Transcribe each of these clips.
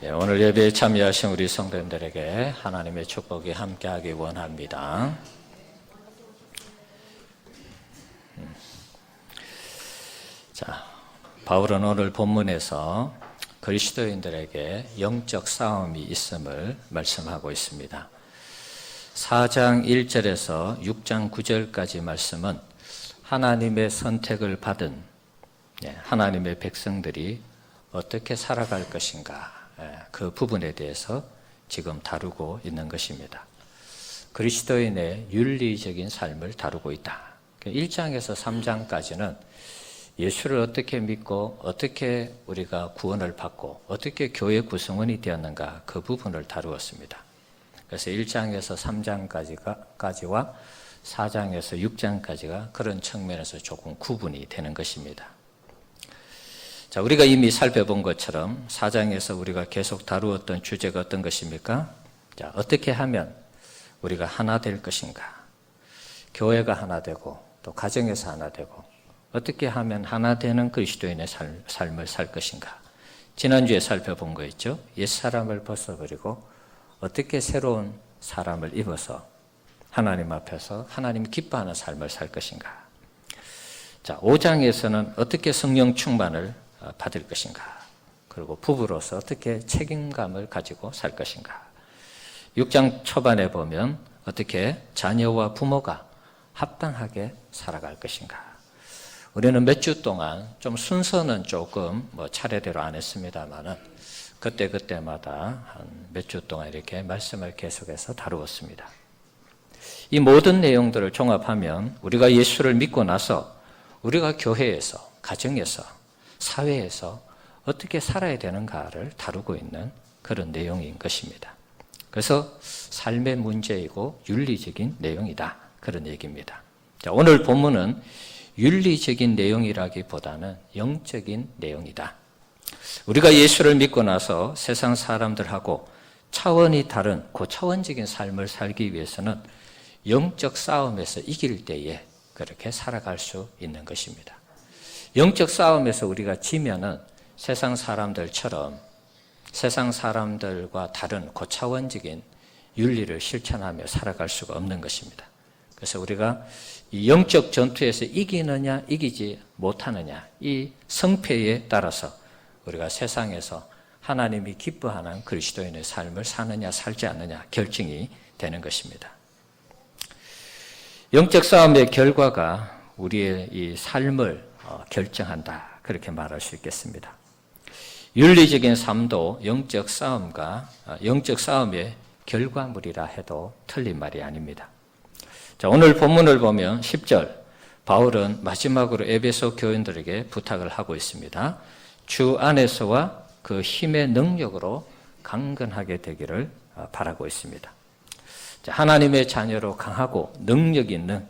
오늘 예배에 참여하신 우리 성도님들에게 하나님의 축복이 함께하기 원합니다. 자, 바울은 오늘 본문에서 그리스도인들에게 영적 싸움이 있음을 말씀하고 있습니다. 4장 1절에서 6장 9절까지 말씀은 하나님의 선택을 받은 하나님의 백성들이 어떻게 살아갈 것인가, 그 부분에 대해서 지금 다루고 있는 것입니다. 그리스도인의 윤리적인 삶을 다루고 있다. 1장에서 3장까지는 예수를 어떻게 믿고 어떻게 우리가 구원을 받고 어떻게 교회 구성원이 되었는가, 그 부분을 다루었습니다. 그래서 1장에서 3장까지와 4장에서 6장까지가 그런 측면에서 조금 구분이 되는 것입니다. 자, 우리가 이미 살펴본 것처럼 4장에서 우리가 계속 다루었던 주제가 어떤 것입니까? 자, 어떻게 하면 우리가 하나 될 것인가? 교회가 하나 되고 또 가정에서 하나 되고 어떻게 하면 하나 되는 그리스도인의 삶을 살 것인가? 지난주에 살펴본 거 있죠? 옛사람을 벗어버리고 어떻게 새로운 사람을 입어서 하나님 앞에서 하나님 기뻐하는 삶을 살 것인가? 자, 5장에서는 어떻게 성령 충만을 받을 것인가? 그리고 부부로서 어떻게 책임감을 가지고 살 것인가? 6장 초반에 보면 어떻게 자녀와 부모가 합당하게 살아갈 것인가? 우리는 몇 주 동안 좀 순서는 조금 차례대로 안 했습니다만은 그때마다 한 몇 주 동안 이렇게 말씀을 계속해서 다루었습니다. 이 모든 내용들을 종합하면 우리가 예수를 믿고 나서 우리가 교회에서, 가정에서, 사회에서 어떻게 살아야 되는가를 다루고 있는 그런 내용인 것입니다. 그래서 삶의 문제이고 윤리적인 내용이다, 그런 얘기입니다. 자, 오늘 본문은 윤리적인 내용이라기보다는 영적인 내용이다. 우리가 예수를 믿고 나서 세상 사람들하고 차원이 다른 고차원적인 삶을 살기 위해서는 영적 싸움에서 이길 때에 그렇게 살아갈 수 있는 것입니다. 영적 싸움에서 우리가 지면은 세상 사람들처럼 세상 사람들과 다른 고차원적인 윤리를 실천하며 살아갈 수가 없는 것입니다. 그래서 우리가 이 영적 전투에서 이기느냐 이기지 못하느냐, 이 성패에 따라서 우리가 세상에서 하나님이 기뻐하는 그리스도인의 삶을 사느냐 살지 않느냐 결정이 되는 것입니다. 영적 싸움의 결과가 우리의 이 삶을 결정한다, 그렇게 말할 수 있겠습니다. 윤리적인 삶도 영적 싸움의 결과물이라 해도 틀린 말이 아닙니다. 자, 오늘 본문을 보면 10절, 바울은 마지막으로 에베소 교인들에게 부탁을 하고 있습니다. 주 안에서와 그 힘의 능력으로 강건하게 되기를 바라고 있습니다. 자, 하나님의 자녀로 강하고 능력 있는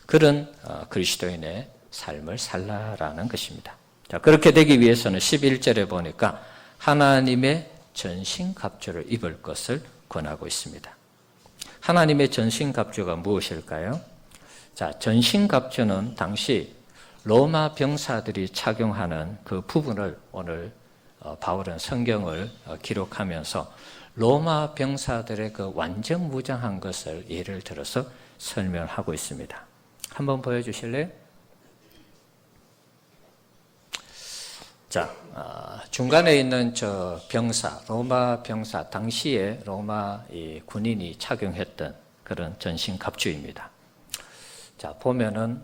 그런 그리스도인의 삶을 살라라는 것입니다. 자, 그렇게 되기 위해서는 11절에 보니까 하나님의 전신갑주를 입을 것을 권하고 있습니다. 하나님의 전신갑주가 무엇일까요? 자, 전신갑주는 당시 로마 병사들이 착용하는 그 부분을 오늘 바울은 성경을 기록하면서 로마 병사들의 그 완전 무장한 것을 예를 들어서 설명하고 있습니다. 한번 보여주실래요? 자, 중간에 있는 저 병사, 로마 병사, 당시에 로마 이 군인이 착용했던 그런 전신 갑주입니다. 자, 보면은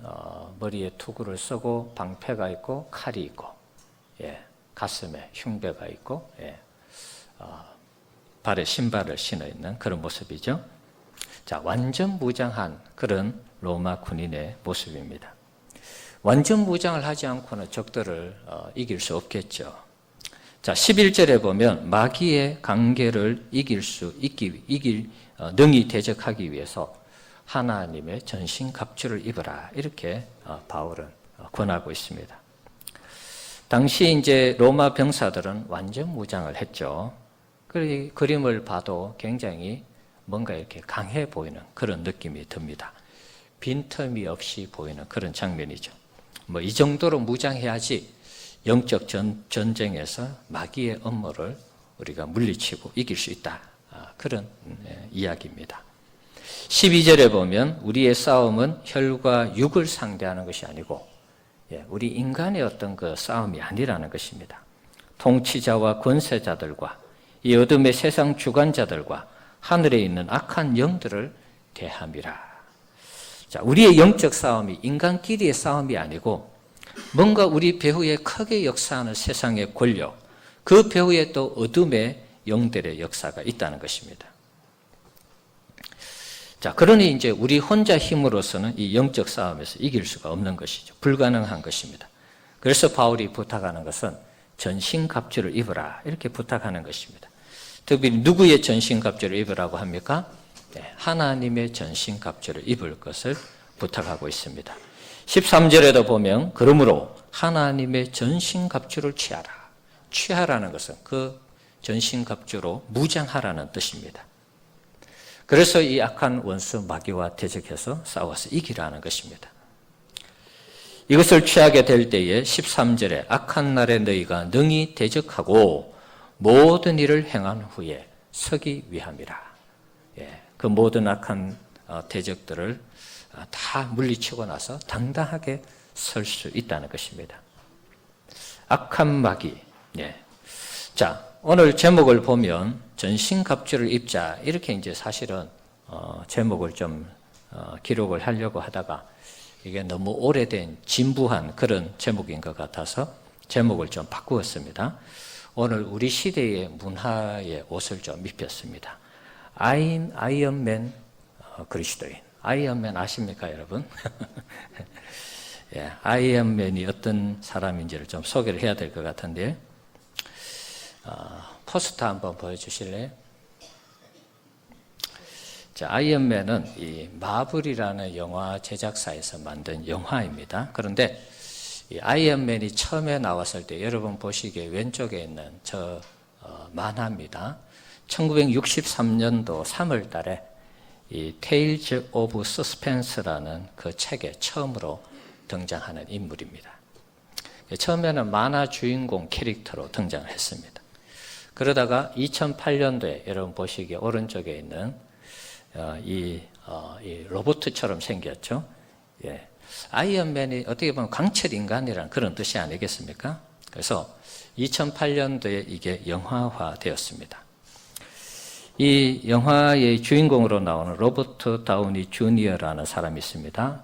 머리에 투구를 쓰고 방패가 있고 칼이 있고, 가슴에 흉배가 있고, 발에 신발을 신어 있는 그런 모습이죠. 자, 완전 무장한 그런 로마 군인의 모습입니다. 완전 무장을 하지 않고는 적들을 이길 수 없겠죠. 자, 11절에 보면 마귀의 관계를 이길 능히 대적하기 위해서 하나님의 전신 갑주를 입으라, 이렇게 바울은 권하고 있습니다. 당시 이제 로마 병사들은 완전 무장을 했죠. 그 그림을 봐도 굉장히 뭔가 이렇게 강해 보이는 그런 느낌이 듭니다. 빈틈이 없이 보이는 그런 장면이죠. 이 정도로 무장해야지 영적 전쟁에서 마귀의 업무를 우리가 물리치고 이길 수 있다. 그런 이야기입니다. 12절에 보면 우리의 싸움은 혈과 육을 상대하는 것이 아니고 우리 인간의 어떤 그 싸움이 아니라는 것입니다. 통치자와 권세자들과 이 어둠의 세상 주관자들과 하늘에 있는 악한 영들을 대함이라. 자, 우리의 영적 싸움이 인간끼리의 싸움이 아니고 뭔가 우리 배후에 크게 역사하는 세상의 권력, 그 배후에 또 어둠의 영들의 역사가 있다는 것입니다. 자, 그러니 이제 우리 혼자 힘으로서는 이 영적 싸움에서 이길 수가 없는 것이죠. 불가능한 것입니다. 그래서 바울이 부탁하는 것은 전신갑주를 입으라 이렇게 부탁하는 것입니다. 특히 누구의 전신갑주를 입으라고 합니까? 하나님의 전신갑주를 입을 것을 부탁하고 있습니다. 13절에도 보면 그러므로 하나님의 전신갑주를 취하라는 것은 그 전신갑주로 무장하라는 뜻입니다. 그래서 이 악한 원수 마귀와 대적해서 싸워서 이기라는 것입니다. 이것을 취하게 될 때에 13절에 악한 날에 너희가 능히 대적하고 모든 일을 행한 후에 서기 위함이라. 그 모든 악한 대적들을 다 물리치고 나서 당당하게 설 수 있다는 것입니다. 악한 마귀. 자, 오늘 제목을 보면 전신갑주를 입자 이렇게 이제 사실은 제목을 좀 기록을 하려고 하다가 이게 너무 오래된 진부한 그런 제목인 것 같아서 제목을 좀 바꾸었습니다. 오늘 우리 시대의 문화의 옷을 좀 입혔습니다. 아이언맨 그리스도인. 아이언맨 아십니까, 여러분? 아이언맨이 어떤 사람인지를 좀 소개를 해야 될 것 같은데, 포스터 한번 보여주실래요? 자, 아이언맨은 이 마블이라는 영화 제작사에서 만든 영화입니다. 그런데 이 아이언맨이 처음에 나왔을 때 여러분 보시기에 왼쪽에 있는 저 만화입니다. 1963년도 3월 달에 이 테일즈 오브 서스펜스라는 그 책에 처음으로 등장하는 인물입니다. 처음에는 만화 주인공 캐릭터로 등장을 했습니다. 그러다가 2008년도에 여러분 보시기에 오른쪽에 있는 이 로봇처럼 생겼죠. 아이언맨이 어떻게 보면 강철 인간이라는 그런 뜻이 아니겠습니까? 그래서 2008년도에 이게 영화화 되었습니다. 이 영화의 주인공으로 나오는 로버트 다우니 주니어라는 사람이 있습니다.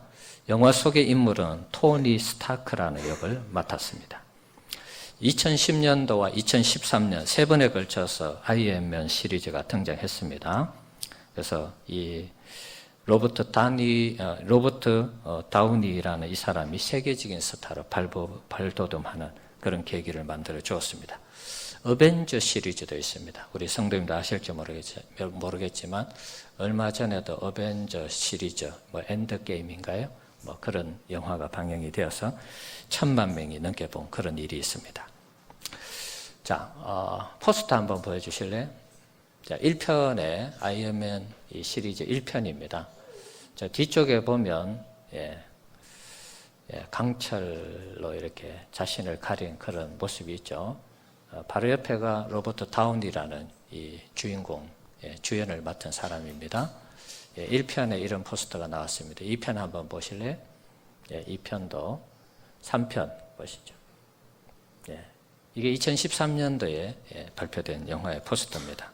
영화 속의 인물은 토니 스타크라는 역을 맡았습니다. 2010년도와 2013년 세 번에 걸쳐서 아이언맨 시리즈가 등장했습니다. 그래서 이 로버트 다우니라는 이 사람이 세계적인 스타로 발돋움하는 그런 계기를 만들어 주었습니다. 어벤져 시리즈도 있습니다. 우리 성도님도 아실지 모르겠지만 얼마 전에도 어벤져 시리즈, 엔드게임인가요? 그런 영화가 방영이 되어서 1000만 명이 넘게 본 그런 일이 있습니다. 자, 포스터 한번 보여주실래요? 자, 1편의 아이언맨 이 시리즈 1편입니다. 자, 뒤쪽에 보면 강철로 이렇게 자신을 가린 그런 모습이 있죠. 바로 옆에가 로버트 다운이라는 이 주인공, 주연을 맡은 사람입니다. 1편에 이런 포스터가 나왔습니다. 2편 한번 보실래요? 2편도 3편 보시죠. 이게 2013년도에 발표된 영화의 포스터입니다.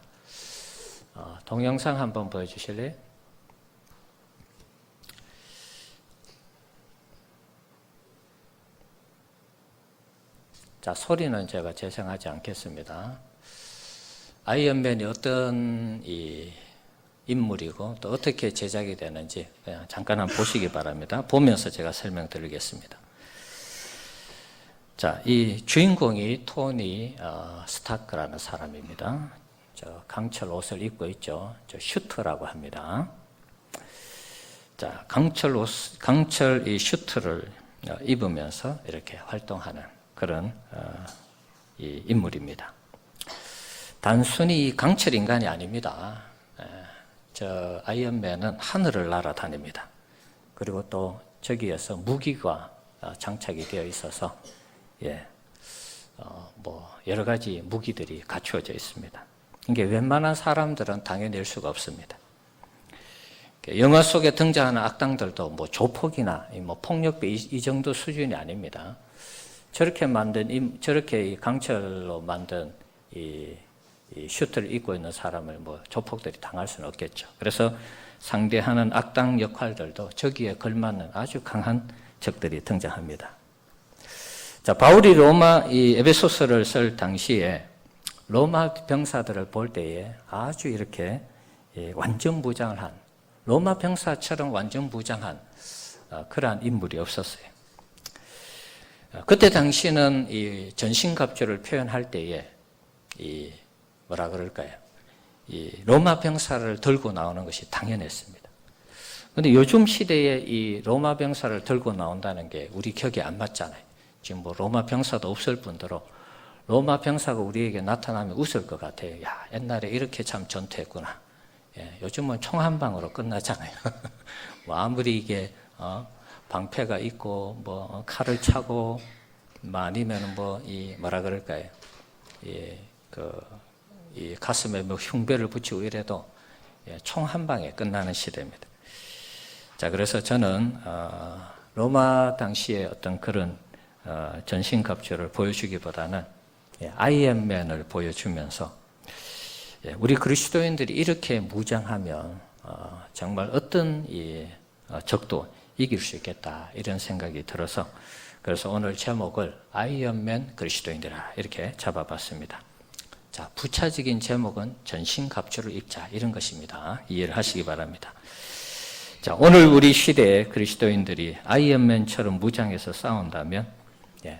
동영상 한번 보여주실래요? 자, 소리는 제가 재생하지 않겠습니다. 아이언맨이 어떤 이 인물이고 또 어떻게 제작이 되는지 그냥 잠깐 한번 보시기 바랍니다. 보면서 제가 설명드리겠습니다. 자, 이 주인공이 토니 스타크라는 사람입니다. 저 강철 옷을 입고 있죠. 저 슈트라고 합니다. 자, 강철 이 슈트를 입으면서 이렇게 활동하는 그런 이 인물입니다. 단순히 강철 인간이 아닙니다. 저 아이언맨은 하늘을 날아다닙니다. 그리고 또 저기에서 무기가 장착이 되어 있어서 여러 가지 무기들이 갖추어져 있습니다. 이게 웬만한 사람들은 당해낼 수가 없습니다. 영화 속에 등장하는 악당들도 조폭이나 폭력배 이 정도 수준이 아닙니다. 저렇게 강철로 만든 이 슈트를 입고 있는 사람을 조폭들이 당할 수는 없겠죠. 그래서 상대하는 악당 역할들도 저기에 걸맞는 아주 강한 적들이 등장합니다. 자, 바울이 에베소서를 쓸 당시에 로마 병사들을 볼 때에 아주 이렇게 완전 무장을 한, 로마 병사처럼 완전 무장한 그러한 인물이 없었어요. 그때 당시는 이 전신갑주를 표현할 때에 이 로마 병사를 들고 나오는 것이 당연했습니다. 그런데 요즘 시대에 이 로마 병사를 들고 나온다는 게 우리 격에 안 맞잖아요. 지금 로마 병사도 없을 뿐더러 로마 병사가 우리에게 나타나면 웃을 것 같아요. 야, 옛날에 이렇게 참 전투했구나. 요즘은 총 한 방으로 끝나잖아요. 아무리 이게 방패가 있고 칼을 차고 아니면 이 가슴에 흉배를 붙이고 이래도 총 한 방에 끝나는 시대입니다. 자, 그래서 저는 로마 당시에 어떤 그런 전신갑주를 보여주기보다는 아이언맨을 보여주면서 우리 그리스도인들이 이렇게 무장하면 정말 어떤 적도 이길 수 있겠다 이런 생각이 들어서 그래서 오늘 제목을 아이언맨 그리스도인들아 이렇게 잡아봤습니다. 자, 부차적인 제목은 전신갑주를 입자 이런 것입니다. 이해를 하시기 바랍니다. 자, 오늘 우리 시대의 그리스도인들이 아이언맨처럼 무장해서 싸운다면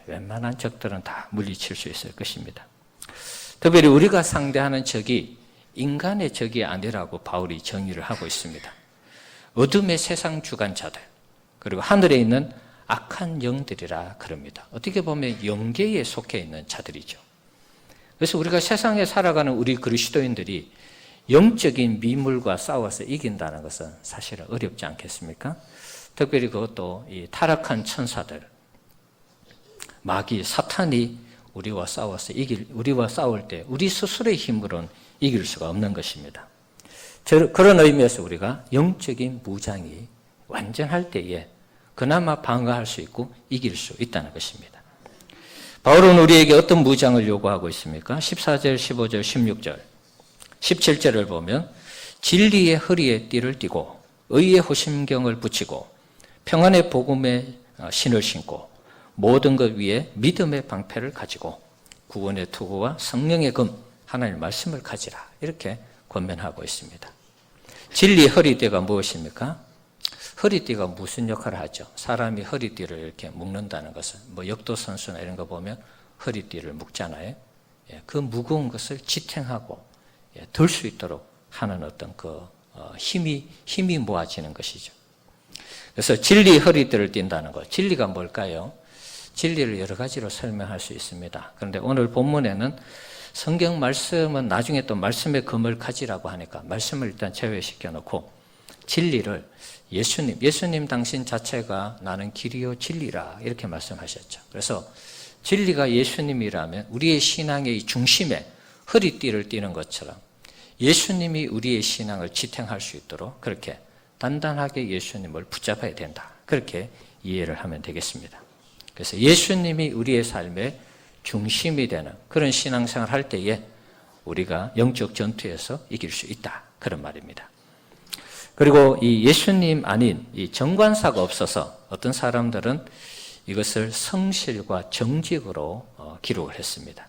웬만한 적들은 다 물리칠 수 있을 것입니다. 특별히 우리가 상대하는 적이 인간의 적이 아니라고 바울이 정의를 하고 있습니다. 어둠의 세상 주관자들 그리고 하늘에 있는 악한 영들이라 그럽니다. 어떻게 보면 영계에 속해 있는 자들이죠. 그래서 우리가 세상에 살아가는 우리 그리스도인들이 영적인 미물과 싸워서 이긴다는 것은 사실은 어렵지 않겠습니까? 특별히 그것도 이 타락한 천사들, 마귀, 사탄이 우리와 싸울 때 우리 스스로의 힘으로는 이길 수가 없는 것입니다. 그런 의미에서 우리가 영적인 무장이 완전할 때에 그나마 방어할 수 있고 이길 수 있다는 것입니다. 바울은 우리에게 어떤 무장을 요구하고 있습니까? 14절, 15절, 16절, 17절을 보면 진리의 허리에 띠를 띠고 의의 호심경을 붙이고 평안의 복음의 신을 신고 모든 것 위에 믿음의 방패를 가지고 구원의 투구와 성령의 금 하나님의 말씀을 가지라 이렇게 권면하고 있습니다. 진리 허리띠가 무엇입니까? 허리띠가 무슨 역할을 하죠? 사람이 허리띠를 이렇게 묶는다는 것은 역도선수나 이런 거 보면 허리띠를 묶잖아요. 그 무거운 것을 지탱하고 들 수 있도록 하는 어떤 힘이 모아지는 것이죠. 그래서 진리 허리띠를 띈다는 것. 진리가 뭘까요? 진리를 여러 가지로 설명할 수 있습니다. 그런데 오늘 본문에는 성경 말씀은 나중에 또 말씀의 금을 가지라고 하니까 말씀을 일단 제외시켜 놓고 진리를 예수님 당신 자체가 나는 길이요 진리라 이렇게 말씀하셨죠. 그래서 진리가 예수님이라면 우리의 신앙의 중심에 허리띠를 띠는 것처럼 예수님이 우리의 신앙을 지탱할 수 있도록 그렇게 단단하게 예수님을 붙잡아야 된다. 그렇게 이해를 하면 되겠습니다. 그래서 예수님이 우리의 삶의 중심이 되는 그런 신앙생활을 할 때에 우리가 영적 전투에서 이길 수 있다. 그런 말입니다. 그리고 이 예수님 아닌 이 정관사가 없어서 어떤 사람들은 이것을 성실과 정직으로 기록을 했습니다.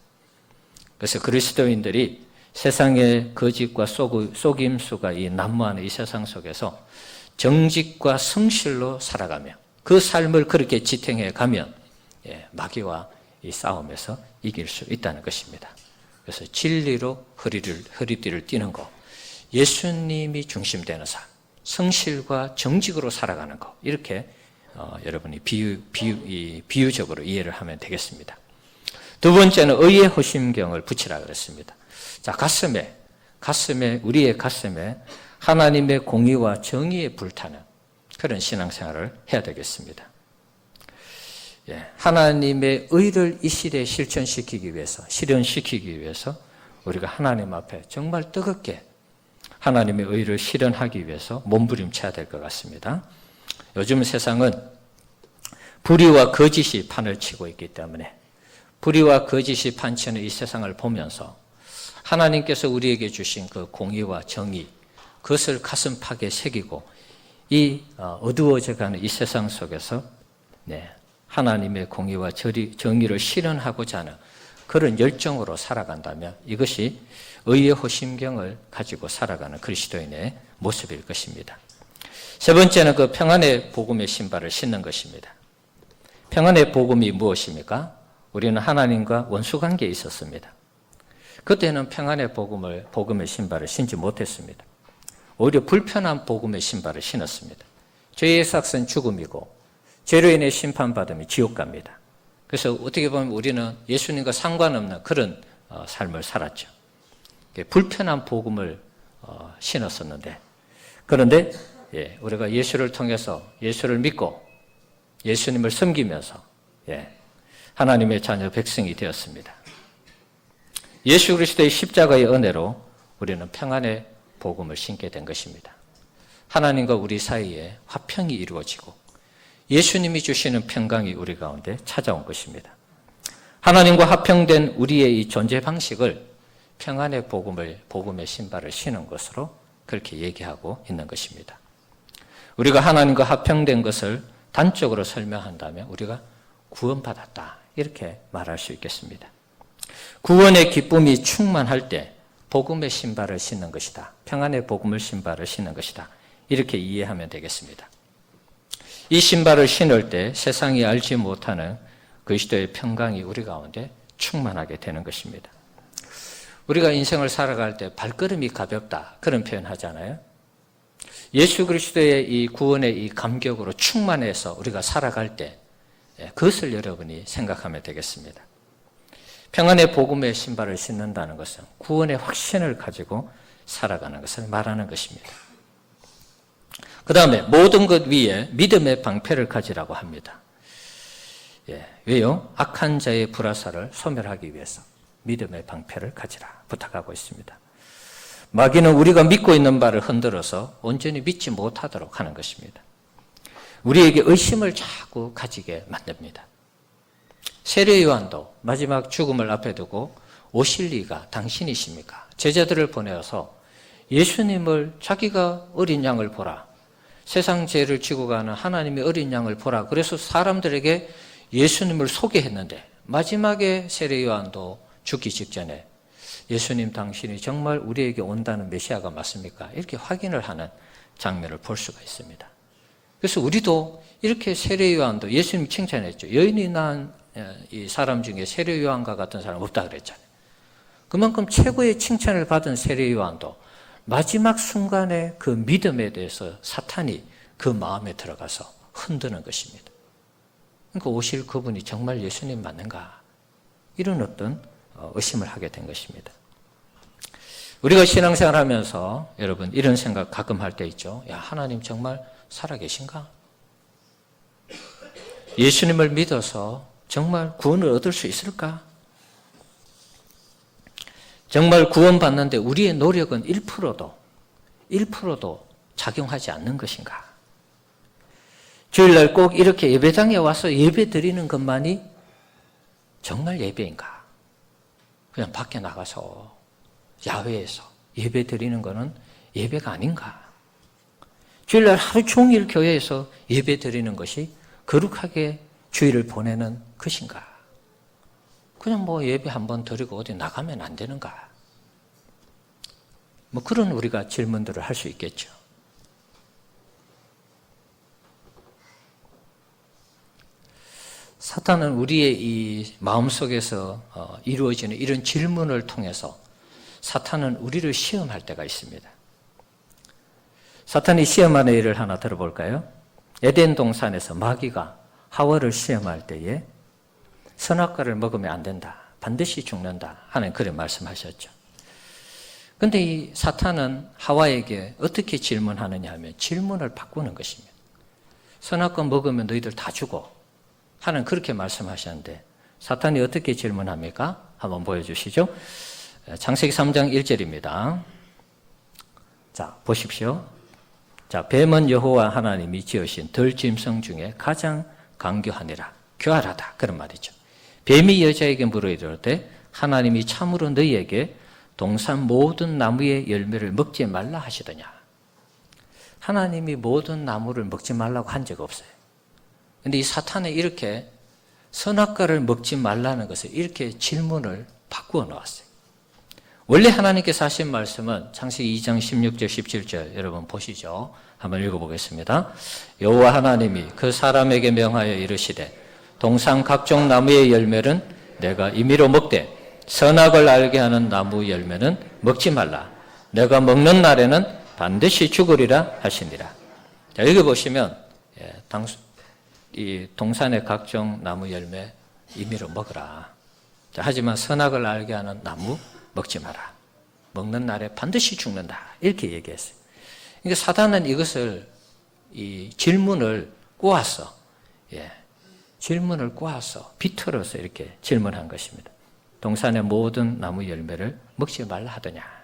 그래서 그리스도인들이 세상의 거짓과 속임수가 이 난무하는 이 세상 속에서 정직과 성실로 살아가며 그 삶을 그렇게 지탱해 가면 마귀와 이 싸움에서 이길 수 있다는 것입니다. 그래서 진리로 허리띠를 띠는 것, 예수님이 중심되는 삶, 성실과 정직으로 살아가는 것 이렇게 여러분이 비유적으로 이해를 하면 되겠습니다. 두 번째는 의의 호심경을 붙이라 그랬습니다. 자, 우리의 가슴에 하나님의 공의와 정의에 불타는 그런 신앙생활을 해야 되겠습니다. 하나님의 의를 이 시대에 실현시키기 위해서 우리가 하나님 앞에 정말 뜨겁게 하나님의 의를 실현하기 위해서 몸부림쳐야 될 것 같습니다. 요즘 세상은 불의와 거짓이 판을 치고 있기 때문에 불의와 거짓이 판치는 이 세상을 보면서 하나님께서 우리에게 주신 그 공의와 정의, 그것을 가슴팍에 새기고 이 어두워져가는 이 세상 속에서 하나님의 공의와 정의를 실현하고자 하는 그런 열정으로 살아간다면 이것이 의의 호심경을 가지고 살아가는 그리스도인의 모습일 것입니다. 세 번째는 그 평안의 복음의 신발을 신는 것입니다. 평안의 복음이 무엇입니까? 우리는 하나님과 원수관계에 있었습니다. 그때는 평안의 복음의 신발을 신지 못했습니다. 오히려 불편한 복음의 신발을 신었습니다. 죄의 삭은 죽음이고 죄로 인해 심판받으면 지옥 갑니다. 그래서 어떻게 보면 우리는 예수님과 상관없는 그런 삶을 살았죠. 불편한 복음을 신었었는데, 그런데 우리가 예수를 통해서 예수를 믿고 예수님을 섬기면서 하나님의 자녀 백성이 되었습니다. 예수 그리스도의 십자가의 은혜로 우리는 평안의 복음을 신게 된 것입니다. 하나님과 우리 사이에 화평이 이루어지고 예수님이 주시는 평강이 우리 가운데 찾아온 것입니다. 하나님과 화평된 우리의 이 존재 방식을 평안의 복음의 신발을 신은 것으로 그렇게 얘기하고 있는 것입니다. 우리가 하나님과 화평된 것을 단적으로 설명한다면 우리가 구원받았다, 이렇게 말할 수 있겠습니다. 구원의 기쁨이 충만할 때 복음의 신발을 신는 것이다, 평안의 복음의 신발을 신는 것이다, 이렇게 이해하면 되겠습니다. 이 신발을 신을 때 세상이 알지 못하는 그리스도의 평강이 우리 가운데 충만하게 되는 것입니다. 우리가 인생을 살아갈 때 발걸음이 가볍다, 그런 표현 하잖아요. 예수 그리스도의 이 구원의 이 감격으로 충만해서 우리가 살아갈 때 그것을 여러분이 생각하면 되겠습니다. 평안의 복음의 신발을 신는다는 것은 구원의 확신을 가지고 살아가는 것을 말하는 것입니다. 그 다음에 모든 것 위에 믿음의 방패를 가지라고 합니다. 왜요? 악한 자의 불화살을 소멸하기 위해서 믿음의 방패를 가지라 부탁하고 있습니다. 마귀는 우리가 믿고 있는 바를 흔들어서 온전히 믿지 못하도록 하는 것입니다. 우리에게 의심을 자꾸 가지게 만듭니다. 세례 요한도 마지막 죽음을 앞에 두고 오실 리가 당신이십니까? 제자들을 보내어서 예수님을 자기가 어린 양을 보라, 세상 죄를 지고 가는 하나님의 어린 양을 보라, 그래서 사람들에게 예수님을 소개했는데 마지막에 세례 요한도 죽기 직전에 예수님 당신이 정말 우리에게 온다는 메시아가 맞습니까? 이렇게 확인을 하는 장면을 볼 수가 있습니다. 그래서 우리도 이렇게 세례 요한도 예수님 칭찬했죠. 여인이 낳은 이 사람 중에 세례 요한과 같은 사람 없다 그랬잖아요. 그만큼 최고의 칭찬을 받은 세례 요한도 마지막 순간에 그 믿음에 대해서 사탄이 그 마음에 들어가서 흔드는 것입니다. 그러니까 오실 그분이 정말 예수님 맞는가? 이런 어떤 의심을 하게 된 것입니다. 우리가 신앙생활 하면서 여러분 이런 생각 가끔 할 때 있죠. 야, 하나님 정말 살아계신가? 예수님을 믿어서 정말 구원을 얻을 수 있을까? 정말 구원받는데 우리의 노력은 1%도 작용하지 않는 것인가? 주일날 꼭 이렇게 예배당에 와서 예배 드리는 것만이 정말 예배인가? 그냥 밖에 나가서 야외에서 예배 드리는 것은 예배가 아닌가? 주일날 하루 종일 교회에서 예배 드리는 것이 거룩하게 주일을 보내는 것인가? 그냥 뭐 예배 한번 드리고 어디 나가면 안 되는가? 뭐 그런 우리가 질문들을 할 수 있겠죠. 사탄은 우리의 이 마음속에서 이루어지는 이런 질문을 통해서 사탄은 우리를 시험할 때가 있습니다. 사탄이 시험하는 일을 하나 들어볼까요? 에덴 동산에서 마귀가 하와를 시험할 때에 선악과를 먹으면 안 된다, 반드시 죽는다 하는 그런 말씀하셨죠. 그런데 이 사탄은 하와에게 어떻게 질문하느냐 하면 질문을 바꾸는 것입니다. 선악과 먹으면 너희들 다 죽어. 하나님 그렇게 말씀하셨는데 사탄이 어떻게 질문합니까? 한번 보여주시죠. 창세기 3장 1절입니다. 자, 보십시오. 자, 뱀은 여호와 하나님이 지으신 들짐승 중에 가장 강교하니라. 교활하다. 그런 말이죠. 뱀이 여자에게 물어 이르되 하나님이 참으로 너희에게 동산 모든 나무의 열매를 먹지 말라 하시더냐. 하나님이 모든 나무를 먹지 말라고 한 적 없어요. 그런데 이 사탄이 이렇게 선악과를 먹지 말라는 것을 이렇게 질문을 바꾸어 놓았어요. 원래 하나님께서 하신 말씀은 창세기 2장 16절 17절 여러분 보시죠. 한번 읽어보겠습니다. 여호와 하나님이 그 사람에게 명하여 이르시되 동산 각종 나무의 열매는 내가 임의로 먹되 선악을 알게 하는 나무 열매는 먹지 말라. 내가 먹는 날에는 반드시 죽으리라 하시니라. 자, 여기 보시면 이 동산의 각종 나무 열매 임의로 먹으라. 자, 하지만 선악을 알게 하는 나무 먹지 마라. 먹는 날에 반드시 죽는다. 이렇게 얘기했어요. 그러니까 사단은 이것을 이 질문을 꼬아서 질문을 꼬아서 비틀어서 이렇게 질문한 것입니다. 동산의 모든 나무 열매를 먹지 말라 하더냐.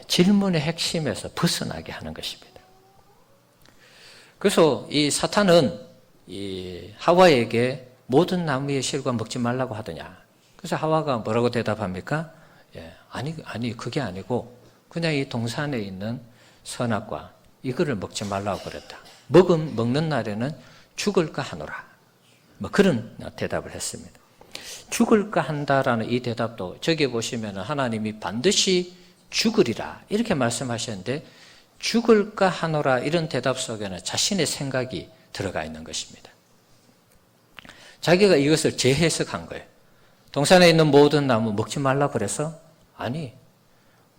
질문의 핵심에서 벗어나게 하는 것입니다. 그래서 이 사탄은 이 하와에게 모든 나무의 실과 먹지 말라고 하더냐. 그래서 하와가 뭐라고 대답합니까? 아니 그게 아니고 그냥 이 동산에 있는 선악과 이거를 먹지 말라고 그랬다. 먹는 날에는 죽을까 하노라. 뭐 그런 대답을 했습니다. 죽을까 한다라는 이 대답도 저기 보시면 하나님이 반드시 죽으리라 이렇게 말씀하셨는데 죽을까 하노라 이런 대답 속에는 자신의 생각이 들어가 있는 것입니다. 자기가 이것을 재해석한 거예요. 동산에 있는 모든 나무 먹지 말라고 그래서? 아니,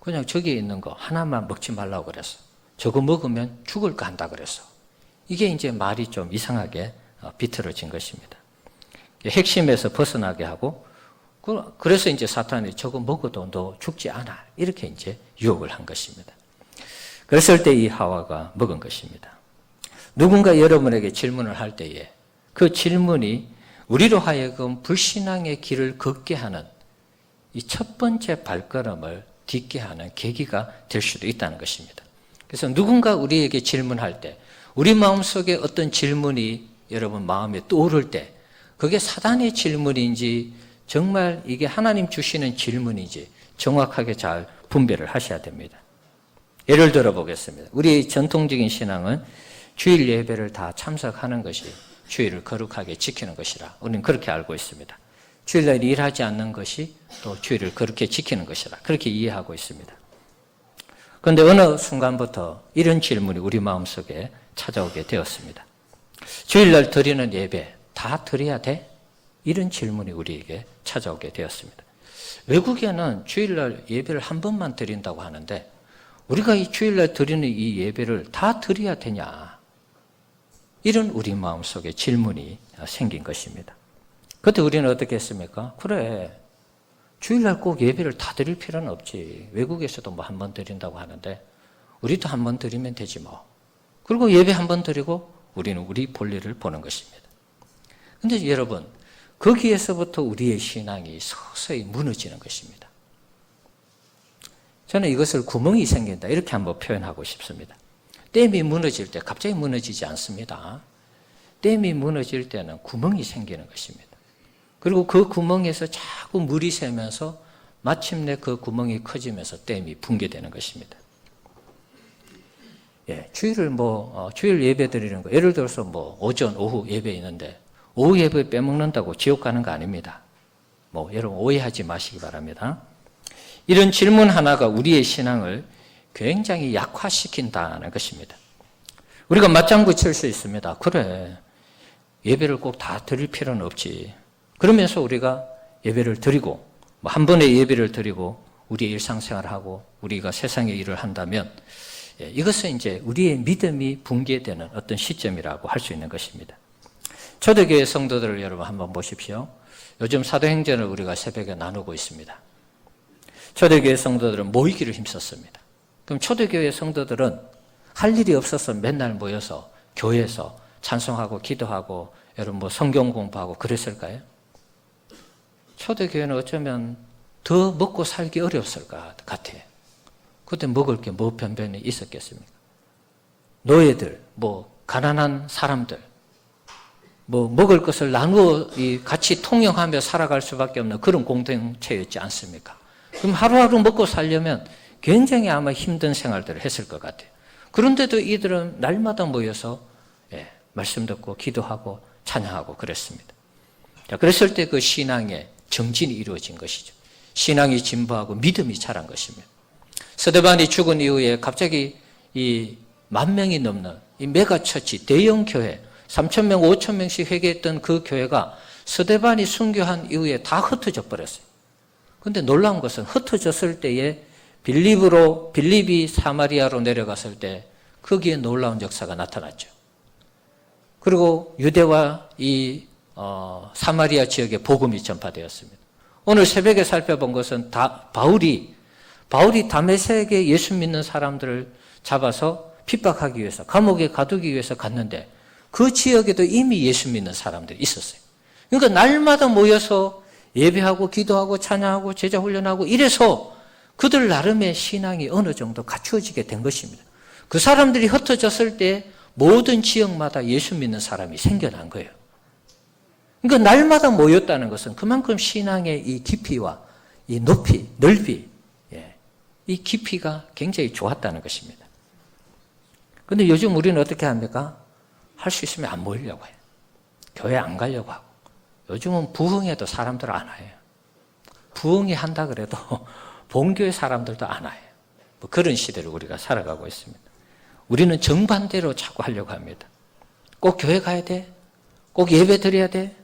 그냥 저기에 있는 거 하나만 먹지 말라고 그랬어. 저거 먹으면 죽을까 한다 그랬어. 이게 이제 말이 좀 이상하게 비틀어진 것입니다. 핵심에서 벗어나게 하고, 그래서 이제 사탄이 저거 먹어도 너 죽지 않아. 이렇게 이제 유혹을 한 것입니다. 그랬을 때 이 하와가 먹은 것입니다. 누군가 여러분에게 질문을 할 때에 그 질문이 우리로 하여금 불신앙의 길을 걷게 하는 이 첫 번째 발걸음을 딛게 하는 계기가 될 수도 있다는 것입니다. 그래서 누군가 우리에게 질문할 때 우리 마음속에 어떤 질문이 여러분 마음에 떠오를 때 그게 사단의 질문인지 정말 이게 하나님 주시는 질문인지 정확하게 잘 분별을 하셔야 됩니다. 예를 들어 보겠습니다. 우리의 전통적인 신앙은 주일 예배를 다 참석하는 것이 주일을 거룩하게 지키는 것이라 우리는 그렇게 알고 있습니다. 주일날 일하지 않는 것이 또 주일을 그렇게 지키는 것이라 그렇게 이해하고 있습니다. 그런데 어느 순간부터 이런 질문이 우리 마음속에 찾아오게 되었습니다. 주일날 드리는 예배 다 드려야 돼? 이런 질문이 우리에게 찾아오게 되었습니다. 외국에는 주일날 예배를 한 번만 드린다고 하는데 우리가 이 주일날 드리는 이 예배를 다 드려야 되냐? 이런 우리 마음속에 질문이 생긴 것입니다. 그때 우리는 어떻게 했습니까? 그래, 주일날 꼭 예배를 다 드릴 필요는 없지. 외국에서도 뭐 한 번 드린다고 하는데 우리도 한 번 드리면 되지 뭐. 그리고 예배 한 번 드리고 우리는 우리 볼일을 보는 것입니다. 그런데 여러분, 거기에서부터 우리의 신앙이 서서히 무너지는 것입니다. 저는 이것을 구멍이 생긴다 이렇게 한번 표현하고 싶습니다. 댐이 무너질 때 갑자기 무너지지 않습니다. 댐이 무너질 때는 구멍이 생기는 것입니다. 그리고 그 구멍에서 자꾸 물이 새면서 마침내 그 구멍이 커지면서 댐이 붕괴되는 것입니다. 주일 예배 드리는 거, 예를 들어서 뭐 오전, 오후 예배 있는데 오후 예배 빼먹는다고 지옥 가는 거 아닙니다. 여러분 오해하지 마시기 바랍니다. 이런 질문 하나가 우리의 신앙을 굉장히 약화시킨다는 것입니다. 우리가 맞장구 칠 수 있습니다. 그래, 예배를 꼭 다 드릴 필요는 없지. 그러면서 우리가 예배를 드리고 한 번의 예배를 드리고 우리의 일상생활을 하고 우리가 세상의 일을 한다면 이것은 이제 우리의 믿음이 붕괴되는 어떤 시점이라고 할 수 있는 것입니다. 초대교회 성도들을 여러분 한번 보십시오. 요즘 사도행전을 우리가 새벽에 나누고 있습니다. 초대교회 성도들은 모이기를 힘썼습니다. 그럼 초대교회 성도들은 할 일이 없어서 맨날 모여서 교회에서 찬송하고 기도하고 여러분 뭐 성경 공부하고 그랬을까요? 초대교회는 어쩌면 더 먹고 살기 어려웠을 것 같아요. 그때 먹을 게 뭐 변변히 있었겠습니까? 노예들, 뭐 가난한 사람들, 뭐 먹을 것을 나누어 같이 통용하며 살아갈 수밖에 없는 그런 공동체였지 않습니까? 그럼 하루하루 먹고 살려면 굉장히 아마 힘든 생활들을 했을 것 같아요. 그런데도 이들은 날마다 모여서 말씀 듣고 기도하고 찬양하고 그랬습니다. 자, 그랬을 때 그 신앙의 정진이 이루어진 것이죠. 신앙이 진보하고 믿음이 자란 것입니다. 스데반이 죽은 이후에 갑자기 이 10,000명이 넘는 이 메가처치 대형 교회 3,000명, 5,000명씩 회개했던 그 교회가 스데반이 순교한 이후에 다 흩어져 버렸어요. 그런데 놀라운 것은 흩어졌을 때에 빌립이 사마리아로 내려갔을 때 거기에 놀라운 역사가 나타났죠. 그리고 유대와 이 사마리아 지역에 복음이 전파되었습니다. 오늘 새벽에 살펴본 것은 바울이 다메섹에 예수 믿는 사람들을 잡아서 핍박하기 위해서 감옥에 가두기 위해서 갔는데 그 지역에도 이미 예수 믿는 사람들이 있었어요. 그러니까 날마다 모여서 예배하고 기도하고 찬양하고 제자 훈련하고 이래서 그들 나름의 신앙이 어느 정도 갖추어지게 된 것입니다. 그 사람들이 흩어졌을 때 모든 지역마다 예수 믿는 사람이 생겨난 거예요. 그러니까 날마다 모였다는 것은 그만큼 신앙의 이 깊이와 이 높이, 넓이, 이 깊이가 굉장히 좋았다는 것입니다. 그런데 요즘 우리는 어떻게 합니까? 할 수 있으면 안 모이려고 해요. 교회 안 가려고 하고. 요즘은 부흥해도 사람들 안 와요. 부흥이 한다 그래도 본교회 사람들도 안 와요. 뭐 그런 시대를 우리가 살아가고 있습니다. 우리는 정반대로 자꾸 하려고 합니다. 꼭 교회 가야 돼? 꼭 예배 드려야 돼?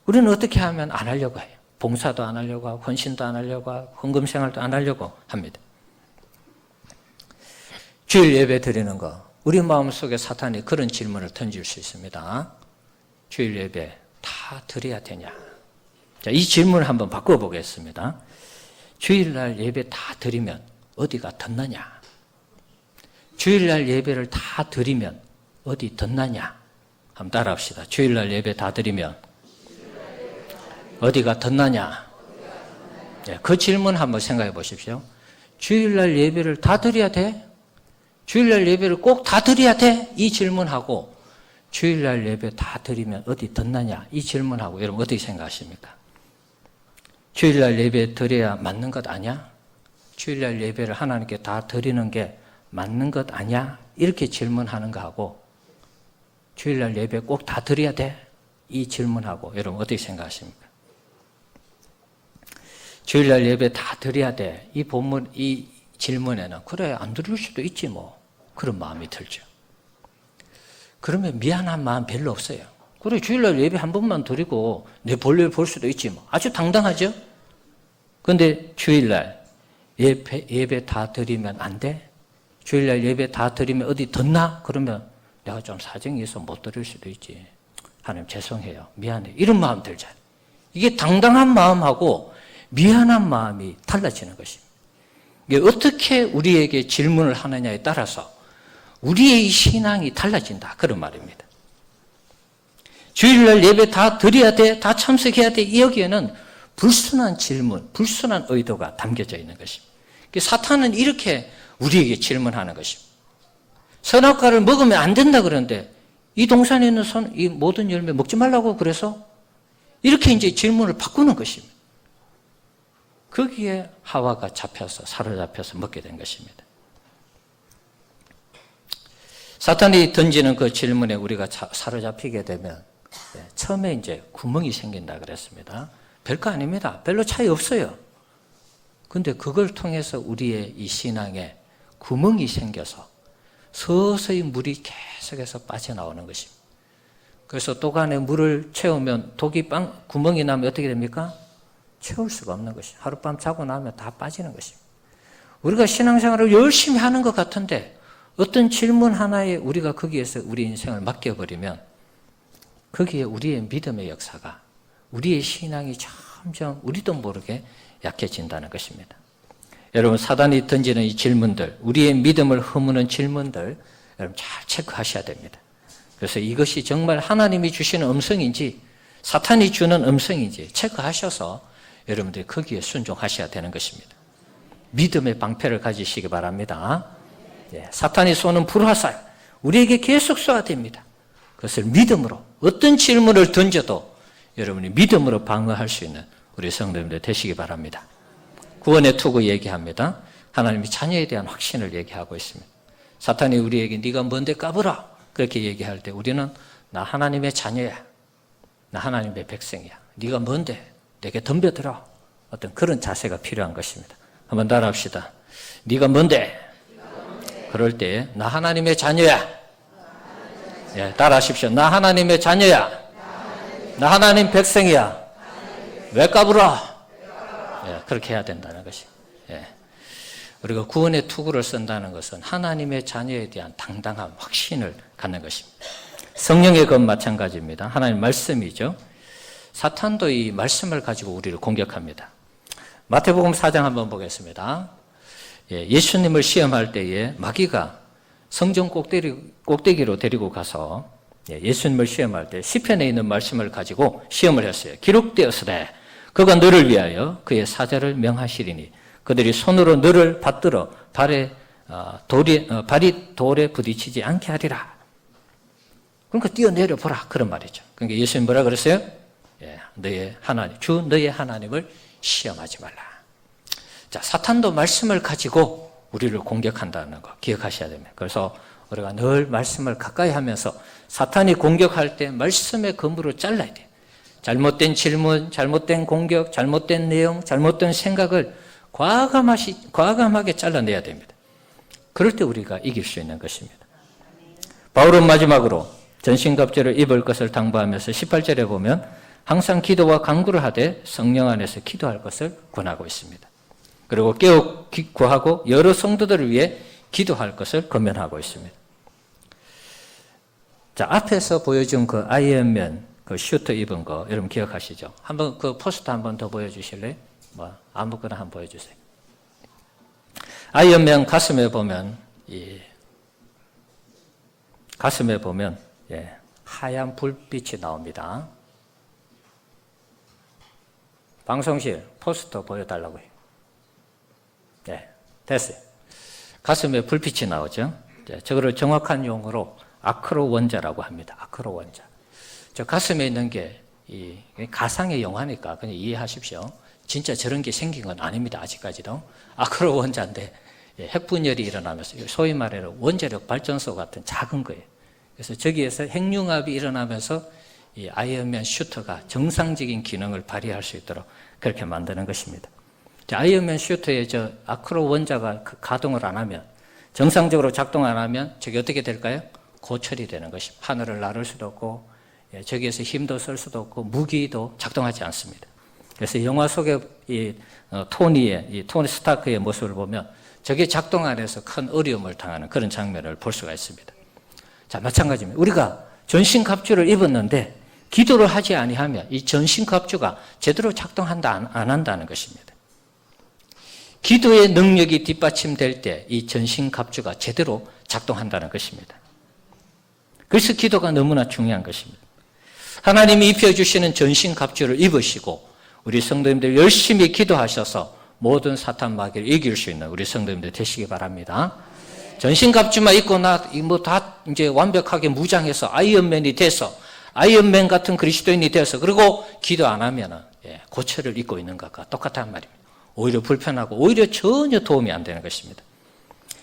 우리는 어떻게 하면 안 하려고 해요? 봉사도 안 하려고 하고 헌신도 안 하려고 하고 헌금생활도 안 하려고 합니다. 주일 예배 드리는 거, 우리 마음속에 사탄이 그런 질문을 던질 수 있습니다. 주일 예배 다 드려야 되냐? 자, 이 질문을 한번 바꿔보겠습니다. 주일날 예배 다 드리면 어디가 덧나냐? 주일날 예배를 다 드리면 어디 덧나냐? 한번 따라합시다. 주일날 예배 다 드리면 어디가 덧나냐? 그 질문 한번 생각해 보십시오. 주일날 예배를 다 드려야 돼? 주일날 예배를 꼭 다 드려야 돼? 이 질문하고 주일날 예배 다 드리면 어디 덧나냐? 이 질문하고 여러분 어떻게 생각하십니까? 주일날 예배 드려야 맞는 것 아니야? 주일날 예배를 하나님께 다 드리는 게 맞는 것 아니야? 이렇게 질문하는 거하고 주일날 예배 꼭 다 드려야 돼? 이 질문하고 여러분 어떻게 생각하십니까? 주일날 예배 다 드려야 돼. 이 본문, 이 질문에는 그래 안 드릴 수도 있지 뭐 그런 마음이 들죠. 그러면 미안한 마음 별로 없어요. 그래 주일날 예배 한 번만 드리고 내 볼일 볼 수도 있지 뭐 아주 당당하죠. 그런데 주일날 예배 다 드리면 안 돼? 주일날 예배 다 드리면 어디 덧나? 그러면 내가 좀 사정이 있어 못 드릴 수도 있지. 하나님 죄송해요. 미안해요. 이런 마음 들잖아요. 이게 당당한 마음하고 미안한 마음이 달라지는 것입니다. 이게 어떻게 우리에게 질문을 하느냐에 따라서 우리의 이 신앙이 달라진다. 그런 말입니다. 주일날 예배 다 드려야 돼? 다 참석해야 돼? 여기에는 불순한 질문, 불순한 의도가 담겨져 있는 것입니다. 사탄은 이렇게 우리에게 질문하는 것입니다. 선악과를 먹으면 안 된다 그러는데 이 동산에 있는 이 모든 열매 먹지 말라고 그래서 이렇게 이제 질문을 바꾸는 것입니다. 거기에 하와가 사로잡혀서 먹게 된 것입니다. 사탄이 던지는 그 질문에 우리가 사로잡히게 되면 처음에 이제 구멍이 생긴다 그랬습니다. 별거 아닙니다. 별로 차이 없어요. 근데 그걸 통해서 우리의 이 신앙에 구멍이 생겨서 서서히 물이 계속해서 빠져나오는 것입니다. 그래서 독 안에 물을 채우면 독이 구멍이 나면 어떻게 됩니까? 채울 수가 없는 것입니다. 하룻밤 자고 나면 다 빠지는 것입니다. 우리가 신앙생활을 열심히 하는 것 같은데 어떤 질문 하나에 우리가 거기에서 우리 인생을 맡겨버리면 거기에 우리의 믿음의 역사가 우리의 신앙이 점점 우리도 모르게 약해진다는 것입니다. 여러분 사단이 던지는 이 질문들, 우리의 믿음을 허무는 질문들, 여러분 잘 체크하셔야 됩니다. 그래서 이것이 정말 하나님이 주시는 음성인지 사탄이 주는 음성인지 체크하셔서 여러분들이 거기에 순종하셔야 되는 것입니다. 믿음의 방패를 가지시기 바랍니다. 사탄이 쏘는 불화살 우리에게 계속 쏘아야 됩니다. 그것을 믿음으로 어떤 질문을 던져도 여러분이 믿음으로 방어할 수 있는 우리 성도님들 되시기 바랍니다. 구원의 투구 얘기합니다. 하나님이 자녀에 대한 확신을 얘기하고 있습니다. 사탄이 우리에게 네가 뭔데 까불어 그렇게 얘기할 때 우리는 나 하나님의 자녀야. 나 하나님의 백성이야. 네가 뭔데 내게 덤벼들어. 어떤 그런 자세가 필요한 것입니다. 한번 따라합시다. 네가 뭔데? 그럴 때 나 하나님의 자녀야. 따라하십시오. 나 하나님의 자녀야. 나 하나님 백성이야. 왜 까불어? 그렇게 해야 된다는 것이. 우리가 구원의 투구를 쓴다는 것은 하나님의 자녀에 대한 당당한 확신을 갖는 것입니다. 성령의 것 마찬가지입니다. 하나님 말씀이죠. 사탄도 이 말씀을 가지고 우리를 공격합니다. 마태복음 4장 한번 보겠습니다. 예수님을 시험할 때에 마귀가 성전 꼭대기로 데리고 가서 예수님을 시험할 때 시편에 있는 말씀을 가지고 시험을 했어요. 기록되었으되 그가 너를 위하여 그의 사자를 명하시리니 그들이 손으로 너를 받들어 발이 돌에 부딪히지 않게 하리라. 그러니까 뛰어내려 보라 그런 말이죠. 그러니까 예수님 뭐라 그랬어요? 너의 하나님을 시험하지 말라. 자, 사탄도 말씀을 가지고 우리를 공격한다는 거 기억하셔야 됩니다. 그래서 우리가 늘 말씀을 가까이 하면서 사탄이 공격할 때 말씀의 검으로 잘라야 돼요. 잘못된 질문, 잘못된 공격, 잘못된 내용, 잘못된 생각을 과감하게 잘라내야 됩니다. 그럴 때 우리가 이길 수 있는 것입니다. 바울은 마지막으로 전신갑주를 입을 것을 당부하면서 18절에 보면 항상 기도와 간구를 하되 성령 안에서 기도할 것을 권하고 있습니다. 그리고 깨어 구하고 여러 성도들을 위해 기도할 것을 권면하고 있습니다. 자, 앞에서 보여준 그 아이언맨 그 슈트 입은 거 여러분 기억하시죠? 한번 그 포스터 한번 더 보여주실래요? 아무거나 한번 보여주세요. 아이언맨 가슴에 보면 하얀 불빛이 나옵니다. 방송실 포스터 보여달라고요. 됐어요. 가슴에 불빛이 나오죠. 저거를 정확한 용어로 아크로 원자라고 합니다. 아크로 원자. 저 가슴에 있는 게 가상의 영화니까 그냥 이해하십시오. 진짜 저런 게 생긴 건 아닙니다. 아직까지도. 아크로 원자인데 핵분열이 일어나면서 소위 말하는 원자력 발전소 같은 작은 거예요. 그래서 저기에서 핵융합이 일어나면서 이 아이언맨 슈터가 정상적인 기능을 발휘할 수 있도록 그렇게 만드는 것입니다. 아이언맨 슈터의 저 아크로 원자가 가동을 안 하면 정상적으로 작동 안 하면 저게 어떻게 될까요? 고철이 되는 것입니다. 하늘을 나를 수도 없고 저기에서 힘도 쓸 수도 없고 무기도 작동하지 않습니다. 그래서 영화 속에 토니 스타크의 모습을 보면 저게 작동 안 해서 큰 어려움을 당하는 그런 장면을 볼 수가 있습니다. 자, 마찬가지입니다. 우리가 전신갑주를 입었는데 기도를 하지 아니하면 이 전신갑주가 제대로 작동한다 안 한다는 것입니다. 기도의 능력이 뒷받침될 때 이 전신갑주가 제대로 작동한다는 것입니다. 그래서 기도가 너무나 중요한 것입니다. 하나님이 입혀주시는 전신갑주를 입으시고 우리 성도님들 열심히 기도하셔서 모든 사탄 마귀를 이길 수 있는 우리 성도님들 되시기 바랍니다. 전신갑주만 입고 다 이제 완벽하게 무장해서 아이언맨이 돼서 아이언맨 같은 그리스도인이 돼서 그리고 기도 안 하면은 고철을 입고 있는 것과 똑같단 말입니다. 오히려 불편하고 오히려 전혀 도움이 안 되는 것입니다.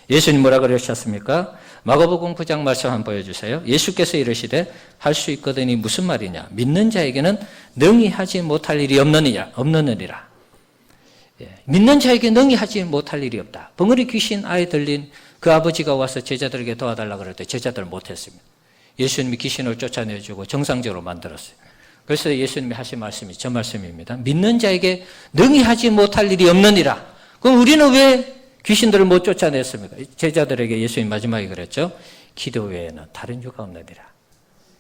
예수님 뭐라 그러셨습니까? 마가복음 9장 말씀 한번 보여주세요. 예수께서 이르시되 할 수 있거든이 무슨 말이냐? 믿는 자에게는 능히 하지 못할 일이 없느니라. 믿는 자에게 능히 하지 못할 일이 없다. 벙어리 귀신 아이 들린 그 아버지가 와서 제자들에게 도와달라고 그럴 때 제자들 못했습니다. 예수님이 귀신을 쫓아내주고 정상적으로 만들었어요. 그래서 예수님이 하신 말씀이 저 말씀입니다. 믿는 자에게 능히 하지 못할 일이 없느니라. 그럼 우리는 왜 귀신들을 못 쫓아냈습니까? 제자들에게 예수님 마지막에 그랬죠. 기도 외에는 다른 이유가 없느니라.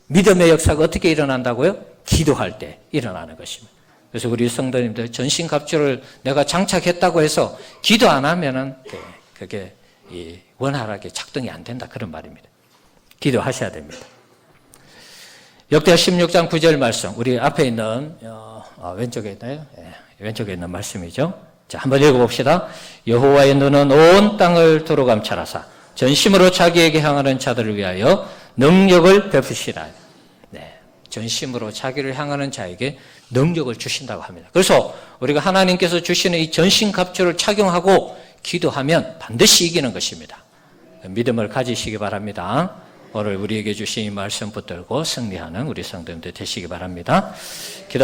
믿음의 역사가 어떻게 일어난다고요? 기도할 때 일어나는 것입니다. 그래서 우리 성도님들 전신갑주를 내가 장착했다고 해서 기도 안 하면은 그게 원활하게 작동이 안 된다 그런 말입니다. 기도하셔야 됩니다. 역대하 16장 9절 말씀, 우리 앞에 있는 왼쪽에 있나요? 왼쪽에 있는 말씀이죠. 자, 한번 읽어봅시다. 여호와의 눈은 온 땅을 두루 감찰하사 전심으로 자기에게 향하는 자들을 위하여 능력을 베푸시라. 네, 전심으로 자기를 향하는 자에게 능력을 주신다고 합니다. 그래서 우리가 하나님께서 주시는 이 전신갑주를 착용하고 기도하면 반드시 이기는 것입니다. 믿음을 가지시기 바랍니다. 오늘 우리에게 주신 이 말씀 붙들고 승리하는 우리 성도님들 되시기 바랍니다. 기도